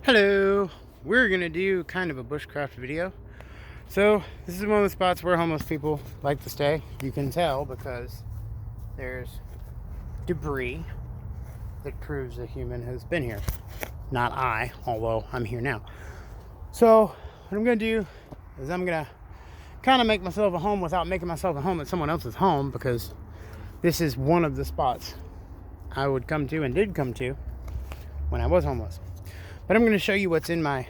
Hello, we're gonna do kind of a bushcraft video. So this is one of the spots where homeless people like to stay. You can tell because there's debris that proves a human has been here. Not I, although I'm here now. So what I'm gonna do is I'm gonna kind of make myself a home without making myself a home at someone else's home, because this is one of the spots I would come to and did come to when I was homeless. But I'm going to show you what's in my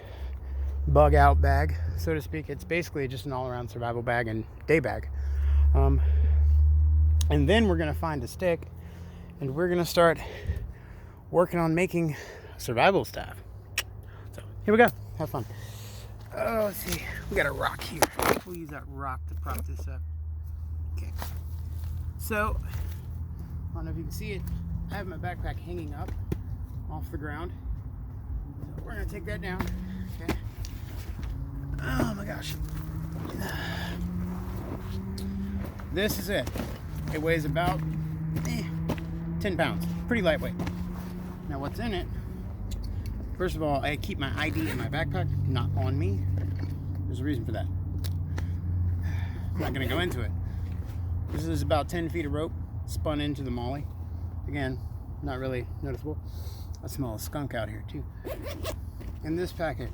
bug out bag, so to speak. It's basically just an all-around survival bag and day bag. And then we're going to find a stick and we're going to start working on making survival stuff. So here we go. Have fun. Oh, let's see. We got a rock here. We'll use that rock to prop this up. Okay. So, I don't know if you can see it. I have my backpack hanging up off the ground. So we're going to take that down. Okay. Oh my gosh. This is it. It weighs about 10 pounds. Pretty lightweight. Now what's in it? First of all, I keep my ID in my backpack, not on me. There's a reason for that. I'm not going to go into it. This is about 10 feet of rope spun into the molly. Again, not really noticeable. I smell a skunk out here too. In this packet,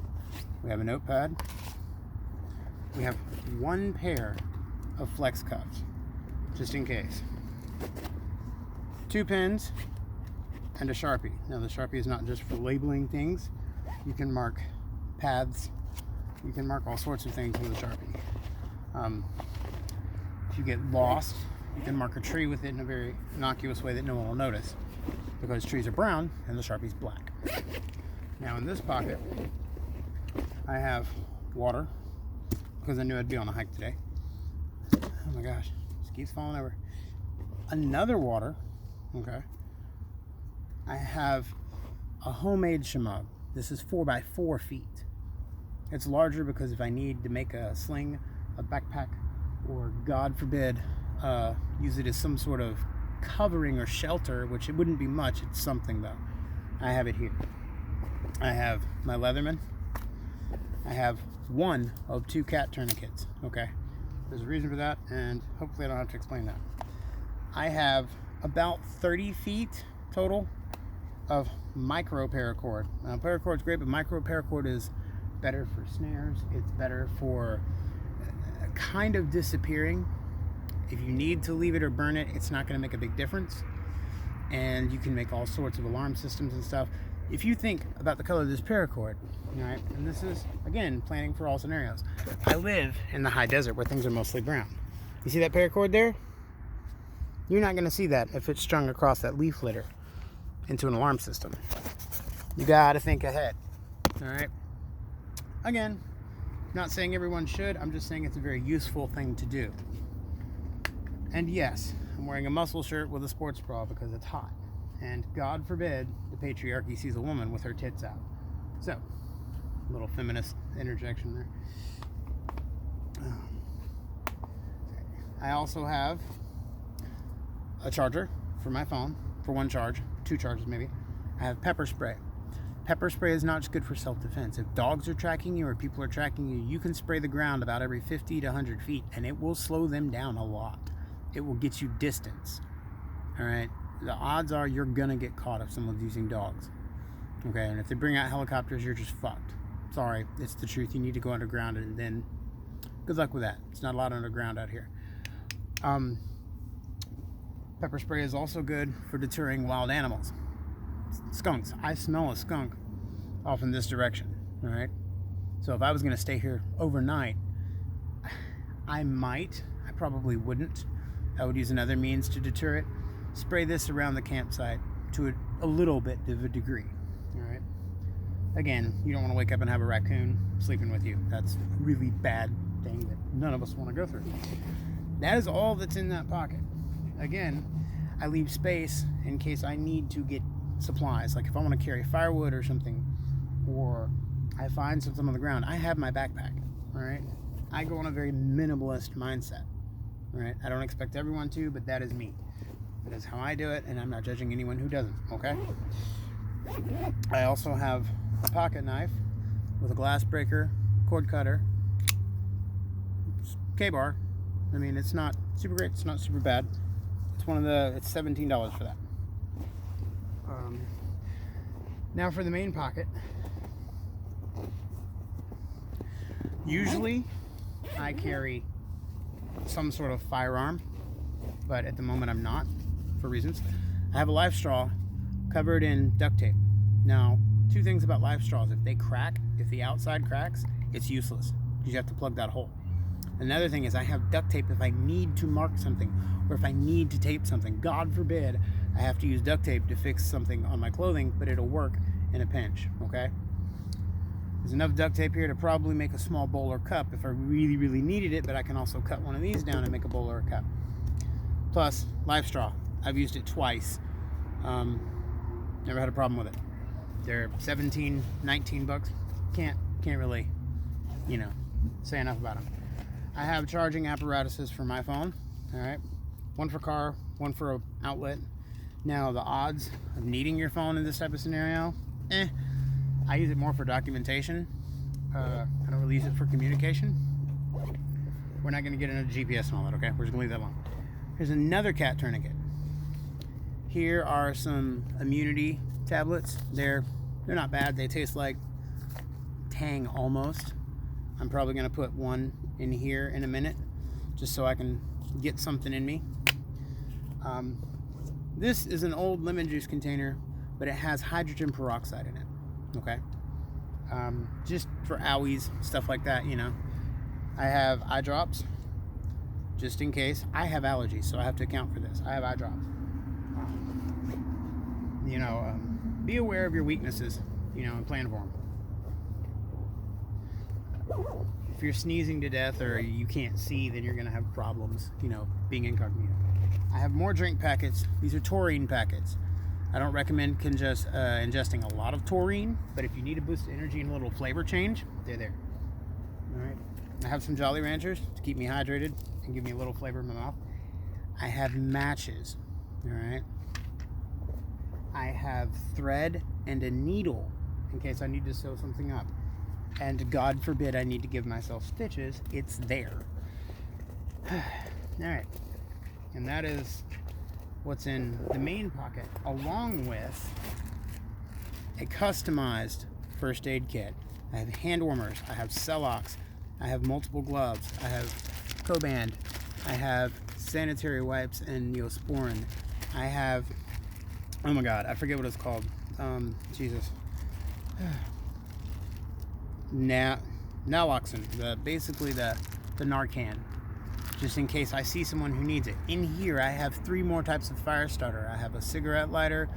we have a notepad. We have one pair of flex cuffs, just in case. 2 pens and a Sharpie. Now the Sharpie is not just for labeling things. You can mark paths. You can mark all sorts of things with a Sharpie. If you get lost, you can mark a tree with it in a very innocuous way that no one will notice, because trees are brown and the Sharpie's black. Now in this pocket, I have water, because I knew I'd be on a hike today. Oh my gosh, this keeps falling over. Another water, okay. I have a homemade shemagh. This is 4 by 4 feet. It's larger because if I need to make a sling, a backpack, or God forbid, use it as some sort of covering or shelter, which it wouldn't be much, it's something though. I have it here. I have my Leatherman. I have one of 2 cat tourniquets, okay? There's a reason for that, and hopefully I don't have to explain that. I have about 30 feet total of micro paracord. Now paracord's great, but micro paracord is better for snares. It's better for kind of disappearing. If you need to leave it or burn it, it's not going to make a big difference. And you can make all sorts of alarm systems and stuff. If you think about the color of this paracord, all right, and this is, again, planning for all scenarios. I live in the high desert where things are mostly brown. You see that paracord there? You're not going to see that if it's strung across that leaf litter into an alarm system. You got to think ahead, all right? Again, not saying everyone should. I'm just saying it's a very useful thing to do. And yes, I'm wearing a muscle shirt with a sports bra because it's hot. And God forbid the patriarchy sees a woman with her tits out. So, a little feminist interjection there. I also have a charger for my phone, for one charge, 2 charges maybe. I have pepper spray. Pepper spray is not just good for self-defense. If dogs are tracking you or people are tracking you, you can spray the ground about every 50 to 100 feet and it will slow them down a lot. It will get you distance. All right. The odds are you're gonna get caught if someone's using dogs. Okay, and if they bring out helicopters, you're just fucked. Sorry, it's the truth. You need to go underground, and then good luck with that. It's not a lot underground out here. Pepper spray is also good for deterring wild animals. Skunks. I smell a skunk off in this direction. All right. So if I was gonna stay here overnight, I probably wouldn't. I would use another means to deter it. Spray this around the campsite to a little bit of a degree. All right. Again, you don't want to wake up and have a raccoon sleeping with you. That's a really bad thing that none of us want to go through. That is all that's in that pocket. Again, I leave space in case I need to get supplies. Like if I want to carry firewood or something, or I find something on the ground, I have my backpack. All right. I go on a very minimalist mindset. All right. I don't expect everyone to, but that is me. That is how I do it, and I'm not judging anyone who doesn't, okay? I also have a pocket knife with a glass breaker, cord cutter, K-bar. I mean, it's not super great. It's not super bad. It's it's $17 for that. Now for the main pocket. Usually I carry some sort of firearm, but at the moment I'm not, for reasons. I have a life straw covered in duct tape. Now, two things about life straws: if they crack, if the outside cracks, it's useless because you have to plug that hole. Another thing is I have duct tape if I need to mark something, or if I need to tape something. God forbid I have to use duct tape to fix something on my clothing, but it'll work in a pinch, okay? There's enough duct tape here to probably make a small bowl or cup if I really, really needed it, but I can also cut one of these down and make a bowl or a cup. Plus, life straw. I've used it twice. Never had a problem with it. They're 17, 19 bucks. Can't really, say enough about them. I have charging apparatuses for my phone, all right? One for car, one for an outlet. Now, the odds of needing your phone in this type of scenario, I use it more for documentation. I don't really use it for communication. We're not gonna get into GPS and all that, okay? We're just gonna leave that alone. Here's another cat tourniquet. Here are some immunity tablets. They're not bad. They taste like Tang almost. I'm probably gonna put one in here in a minute, just so I can get something in me. This is an old lemon juice container, but it has hydrogen peroxide in it, okay? Just for owies, stuff like that, I have eye drops, just in case. I have allergies, so I have to account for this. I have eye drops. Be aware of your weaknesses, and plan for them. If you're sneezing to death or you can't see, then you're going to have problems, being incognito. I have more drink packets. These are taurine packets. I don't recommend ingesting a lot of taurine, but if you need a boost of energy and a little flavor change, they're there. All right. I have some Jolly Ranchers to keep me hydrated and give me a little flavor in my mouth. I have matches. All right. I have thread and a needle in case I need to sew something up. And God forbid I need to give myself stitches, it's there. All right. And that is what's in the main pocket, along with a customized first aid kit. I have hand warmers, I have Celox, I have multiple gloves, I have Coband, I have sanitary wipes and Neosporin. I have, oh my God, I forget what it's called. Jesus. Naloxone, basically the Narcan, just in case I see someone who needs it. In here, I have 3 more types of fire starter. I have a cigarette lighter.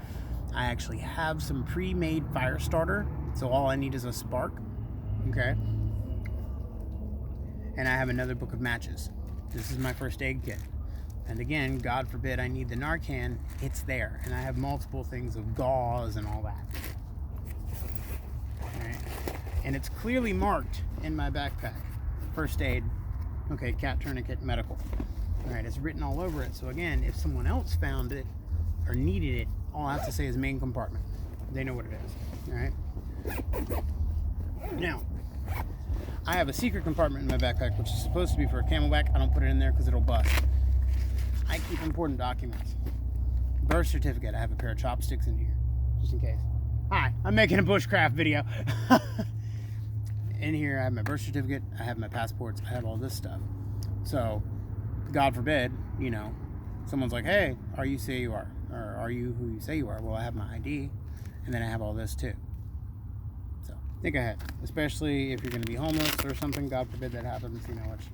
I actually have some pre-made fire starter, so all I need is a spark, okay? And I have another book of matches. This is my first aid kit. And again, God forbid I need the Narcan, it's there. And I have multiple things of gauze and all that. All right. And it's clearly marked in my backpack. First aid, okay, cat tourniquet, medical. All right, it's written all over it. So again, if someone else found it or needed it, all I have to say is main compartment. They know what it is, all right? Now, I have a secret compartment in my backpack, which is supposed to be for a Camelback. I don't put it in there because it'll bust. I keep important documents. Birth certificate, I have a pair of chopsticks in here, just in case. Hi, I'm making a bushcraft video. In here, I have my birth certificate, I have my passports, I have all this stuff. So, God forbid, someone's like, hey, are you say you are? Or are you who you say you are? Well, I have my ID, and then I have all this too. So, think ahead. Especially if you're going to be homeless or something, God forbid that happens,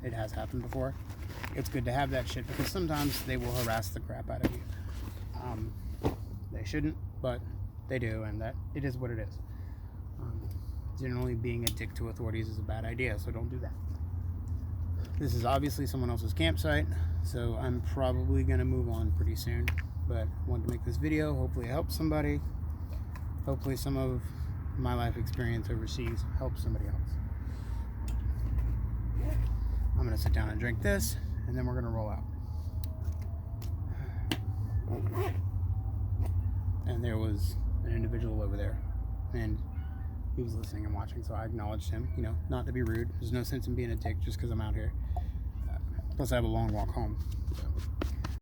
it has happened before. It's good to have that shit because sometimes they will harass the crap out of you. They shouldn't, but they do, and that it is what it is. Generally, being a dick to authorities is a bad idea, so don't do that. This is obviously someone else's campsite, so I'm probably going to move on pretty soon. But I wanted to make this video. Hopefully it helps somebody. Hopefully some of my life experience overseas helps somebody else. I'm going to sit down and drink this, and then we're going to roll out. And there was an individual over there. And he was listening and watching, so I acknowledged him. You know, not to be rude. There's no sense in being a dick just because I'm out here. Plus, I have a long walk home. So.